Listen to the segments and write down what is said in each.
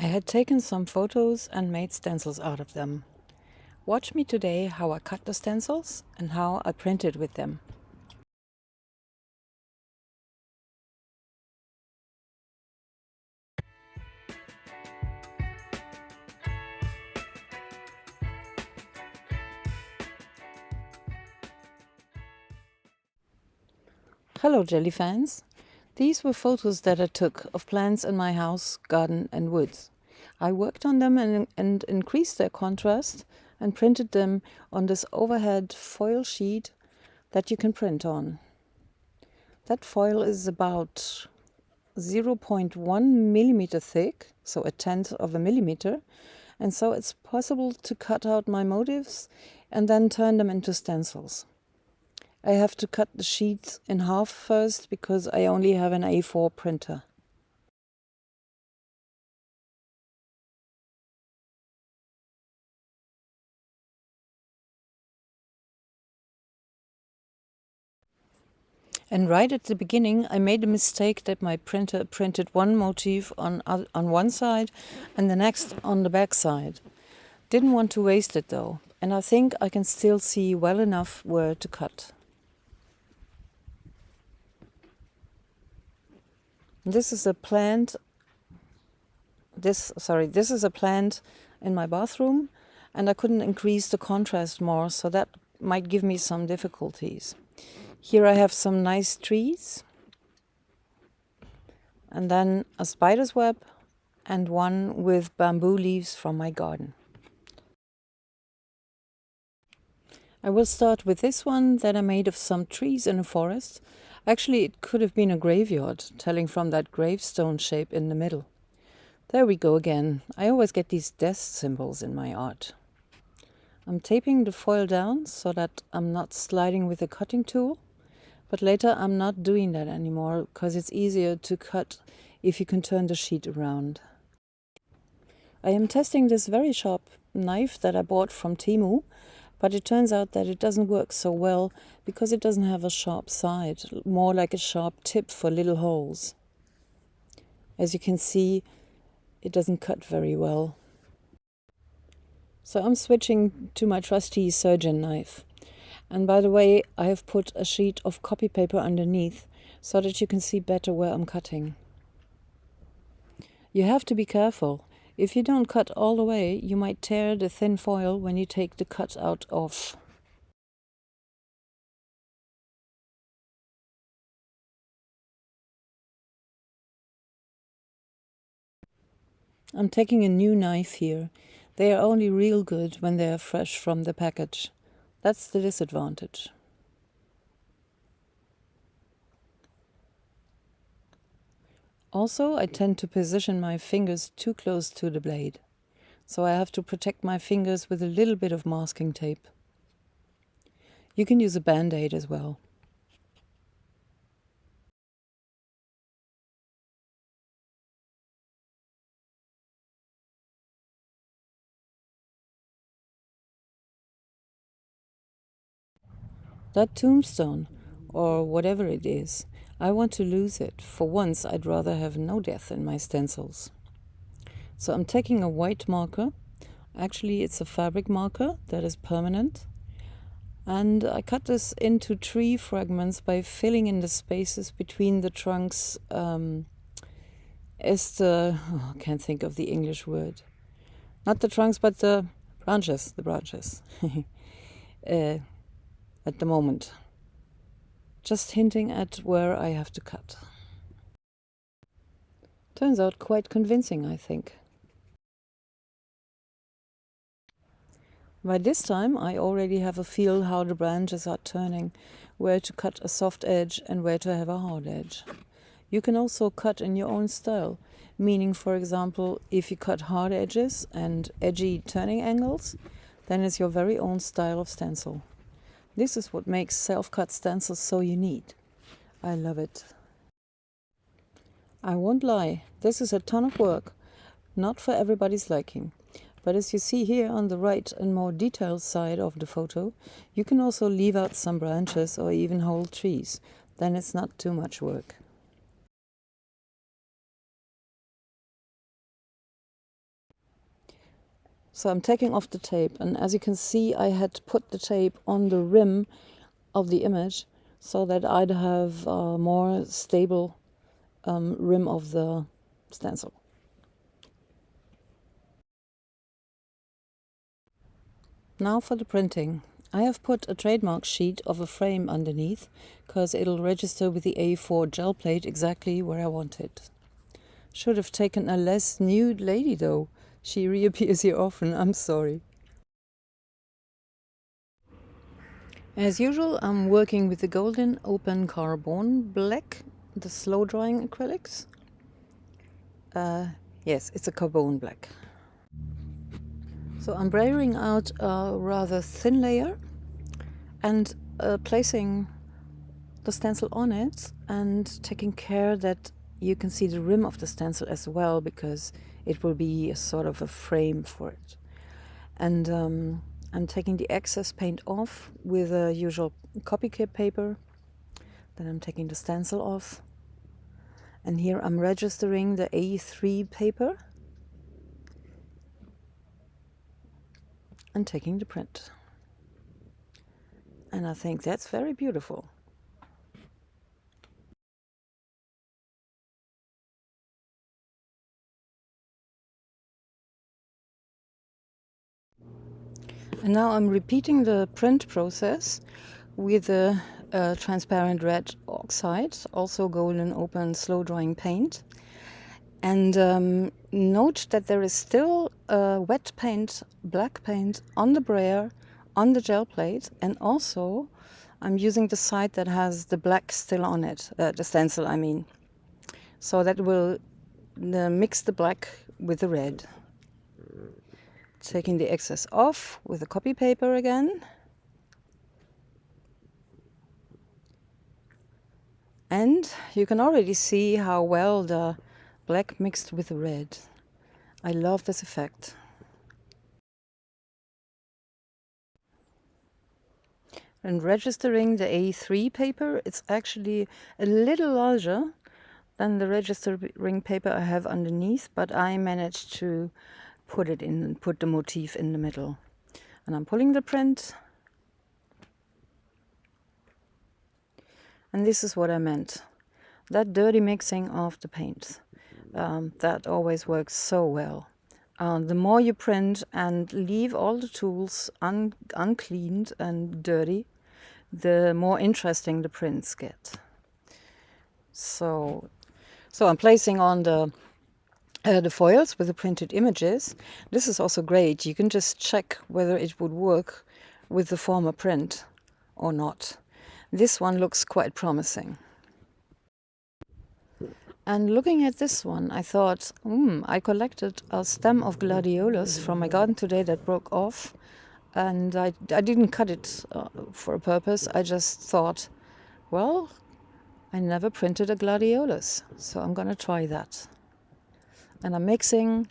I had taken some photos and made stencils out of them. Watch me today how I cut the stencils and how I printed with them. Hello Jelly fans! These were photos that I took of plants in my house, garden and woods. I worked on them and increased their contrast and printed them on this overhead foil sheet that you can print on. That foil is about 0.1 millimeter thick, so 1/10 of a millimeter, and so it's possible to cut out my motifs and then turn them into stencils. I have to cut the sheets in half first because I only have an A4 printer. And right at the beginning I made a mistake that my printer printed one motif on one side and the next on the back side. Didn't want to waste it though, and I think I can still see well enough where to cut. This is a plant. This is a plant in my bathroom, and I couldn't increase the contrast more, so that might give me some difficulties. Here I have some nice trees, and then a spider's web, and one with bamboo leaves from my garden. I will start with this one that I made of some trees in a forest. Actually, it could have been a graveyard, telling from that gravestone shape in the middle. There we go again. I always get these death symbols in my art. I'm taping the foil down so that I'm not sliding with a cutting tool, but later I'm not doing that anymore because it's easier to cut if you can turn the sheet around. I am testing this very sharp knife that I bought from Temu, but it turns out that it doesn't work so well because it doesn't have a sharp side, more like a sharp tip for little holes. As you can see, it doesn't cut very well. So I'm switching to my trusty surgeon knife. And by the way, I have put a sheet of copy paper underneath so that you can see better where I'm cutting. You have to be careful. If you don't cut all the way, you might tear the thin foil when you take the cut out off. I'm taking a new knife here. They are only real good when they are fresh from the package. That's the disadvantage. Also, I tend to position my fingers too close to the blade, so I have to protect my fingers with a little bit of masking tape. You can use a band-aid as well. That tombstone, or whatever it is, I want to lose it. For once, I'd rather have no death in my stencils. So I'm taking a white marker. Actually, it's a fabric marker that is permanent. And I cut this into tree fragments by filling in the spaces between the trunks. I can't think of the English word. Not the trunks, but the branches. At the moment. Just hinting at where I have to cut. Turns out quite convincing, I think. By this time I already have a feel how the branches are turning, where to cut a soft edge and where to have a hard edge. You can also cut in your own style, meaning, for example, if you cut hard edges and edgy turning angles, then it's your very own style of stencil. This is what makes self-cut stencils so unique. I love it. I won't lie, this is a ton of work, not for everybody's liking. But as you see here on the right and more detailed side of the photo, you can also leave out some branches or even whole trees. Then it's not too much work. So I'm taking off the tape, and as you can see, I had put the tape on the rim of the image so that I'd have a more stable rim of the stencil. Now for the printing. I have put a trademark sheet of a frame underneath because it'll register with the A4 gel plate exactly where I want it. Should have taken a less nude lady though. She reappears here often, I'm sorry. As usual, I'm working with the Golden Open Carbon Black, the slow drying acrylics. Yes, it's a carbon black. So I'm brayering out a rather thin layer and placing the stencil on it and taking care that you can see the rim of the stencil as well, because it will be a sort of a frame for it. And I'm taking the excess paint off with a usual copycat paper. Then I'm taking the stencil off. And here I'm registering the A3 paper and taking the print. And I think that's very beautiful. And now I'm repeating the print process with the transparent red oxide, also golden open slow drying paint. And note that there is still wet paint, black paint on the brayer, on the gel plate, and also I'm using the side that has the black still on it, the stencil I mean. So that will mix the black with the red. Taking the excess off with the copy paper again. And you can already see how well the black mixed with the red. I love this effect. And registering the A3 paper, it's actually a little larger than the registering paper I have underneath, but I managed to put the motif in the middle. And I'm pulling the print. And this is what I meant. That dirty mixing of the paints, that always works so well. The more you print and leave all the tools uncleaned and dirty, the more interesting the prints get. So I'm placing on the foils with the printed images. This is also great. You can just check whether it would work with the former print or not. This one looks quite promising. And looking at this one, I thought, I collected a stem of Gladiolus from my garden today that broke off. And I didn't cut it for a purpose. I just thought, well, I never printed a Gladiolus, so I'm going to try that. And I'm mixing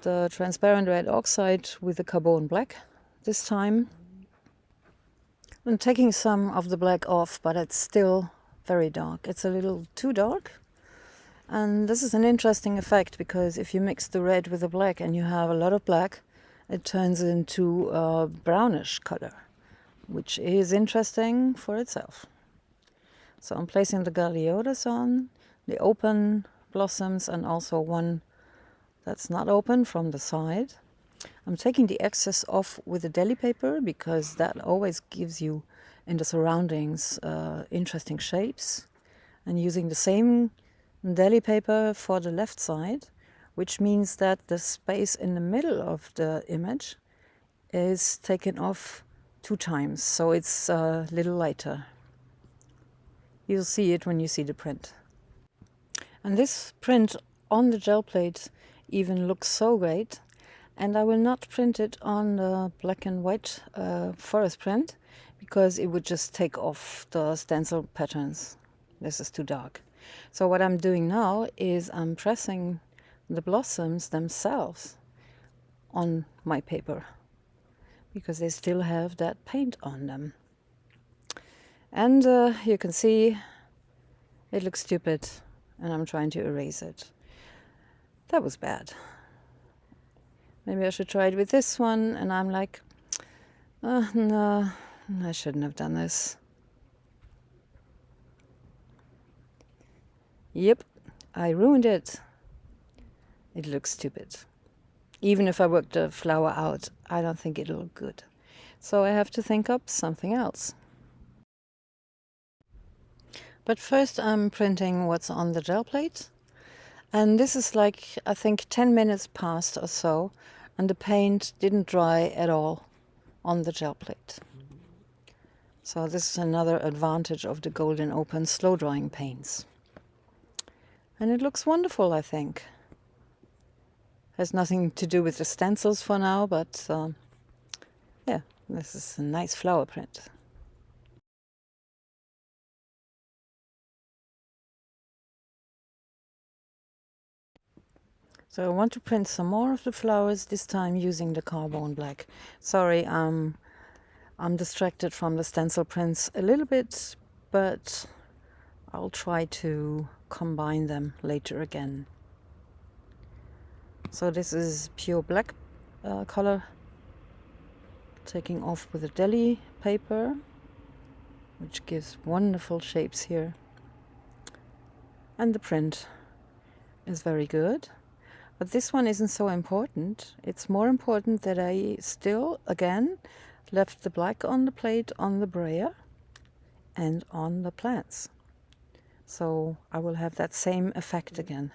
the transparent red oxide with the carbon black this time. I'm taking some of the black off, but it's still very dark. It's a little too dark. And this is an interesting effect, because if you mix the red with the black and you have a lot of black, it turns into a brownish color, which is interesting for itself. So I'm placing the Gladiolus on, the open blossoms, and also one that's not open from the side. I'm taking the excess off with the deli paper, because that always gives you, in the surroundings, interesting shapes. And using the same deli paper for the left side, which means that the space in the middle of the image is taken off 2 times, so it's a little lighter. You'll see it when you see the print. And this print on the gel plate even looks so great. And I will not print it on the black and white forest print, because it would just take off the stencil patterns. This is too dark. So what I'm doing now is I'm pressing the blossoms themselves on my paper, because they still have that paint on them. And you can see it looks stupid, and I'm trying to erase it. That was bad. maybe I should try it with this one. And I'm like, no, I shouldn't have done this. Yep, I ruined it. It looks stupid. Even if I work the flower out, I don't think it'll look good. So I have to think up something else. But first I'm printing what's on the gel plate. And this is like, I think 10 minutes passed or so, and the paint didn't dry at all on the gel plate. So this is another advantage of the Golden Open slow drying paints. And it looks wonderful, I think. Has nothing to do with the stencils for now, but yeah, this is a nice flower print. So I want to print some more of the flowers, this time using the carbon black. Sorry, I'm distracted from the stencil prints a little bit, but I'll try to combine them later again. So this is pure black color, taking off with a deli paper, which gives wonderful shapes here. And the print is very good. But this one isn't so important. It's more important that I still, again, left the black on the plate on the brayer and on the plants. So I will have that same effect again,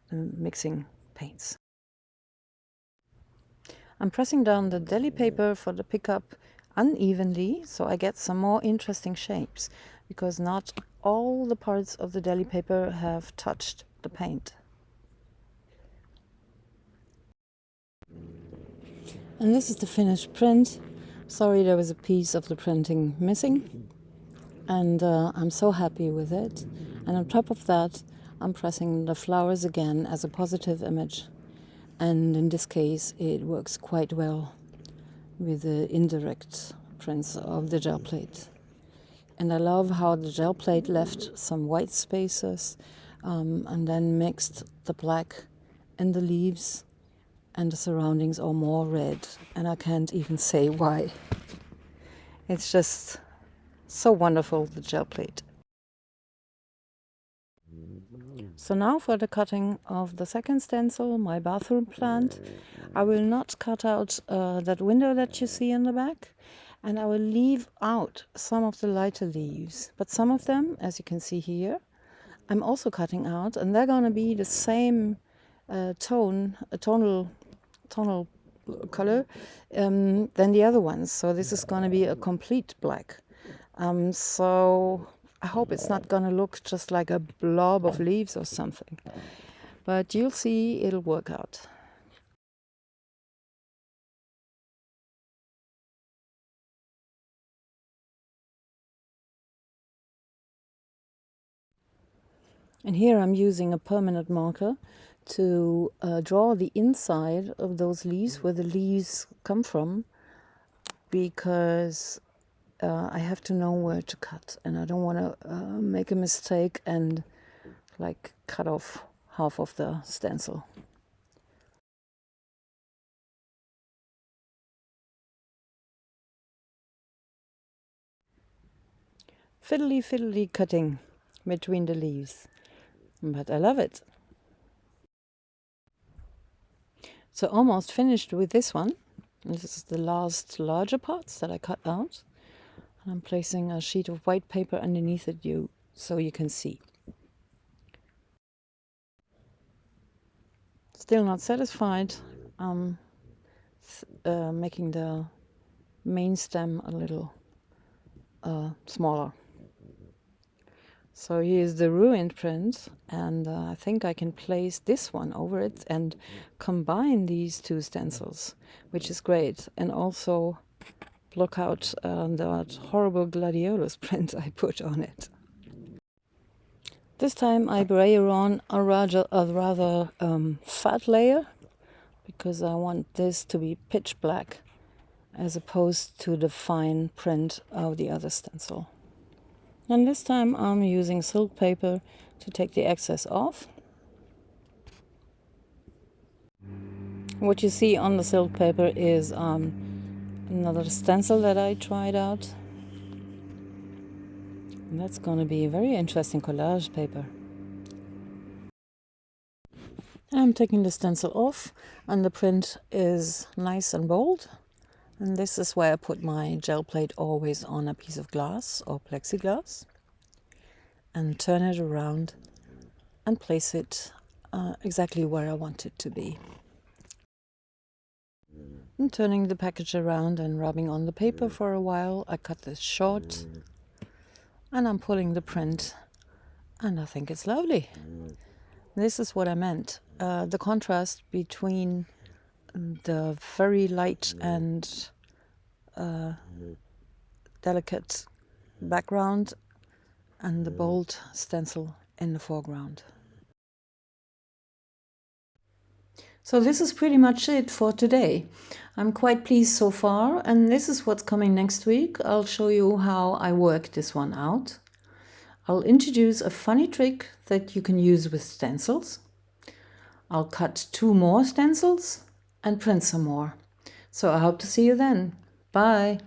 mixing paints. I'm pressing down the deli paper for the pickup unevenly, so I get some more interesting shapes, because not all the parts of the deli paper have touched the paint. And this is the finished print. Sorry, there was a piece of the printing missing. And I'm so happy with it. And on top of that, I'm pressing the flowers again as a positive image. And in this case, it works quite well with the indirect prints of the gel plate. And I love how the gel plate left some white spaces and then mixed the black in the leaves, and the surroundings are more red, and I can't even say why. It's just so wonderful, the gel plate. So now for the cutting of the second stencil, my bathroom plant. I will not cut out that window that you see in the back, and I will leave out some of the lighter leaves. But some of them, as you can see here, I'm also cutting out, and they're going to be the same tonal color than the other ones. So this is going to be a complete black. So I hope it's not going to look just like a blob of leaves or something. But you'll see, it'll work out. And here I'm using a permanent marker to draw the inside of those leaves, where the leaves come from, because I have to know where to cut, and I don't want to make a mistake and like cut off half of the stencil. Fiddly cutting between the leaves, but I love it. So almost finished with this one. This is the last larger parts that I cut out. And I'm placing a sheet of white paper underneath it so you can see. Still not satisfied. Making the main stem a little smaller. So here's the ruined print, and I think I can place this one over it and combine these two stencils, which is great, and also block out that horrible Gladiolus print I put on it. This time I brayer on a rather fat layer, because I want this to be pitch black as opposed to the fine print of the other stencil. And this time I'm using silk paper to take the excess off. What you see on the silk paper is another stencil that I tried out. And that's going to be a very interesting collage paper. I'm taking the stencil off, and the print is nice and bold. And this is where I put my gel plate always on a piece of glass or plexiglass, and turn it around and place it exactly where I want it to be. I'm turning the package around and rubbing on the paper for a while. I cut this short and I'm pulling the print, and I think it's lovely. This is what I meant. The contrast between the very light and delicate background and the bold stencil in the foreground. So this is pretty much it for today. I'm quite pleased so far, and this is what's coming next week. I'll show you how I work this one out. I'll introduce a funny trick that you can use with stencils. I'll cut 2 more stencils and print some more. So I hope to see you then. Bye!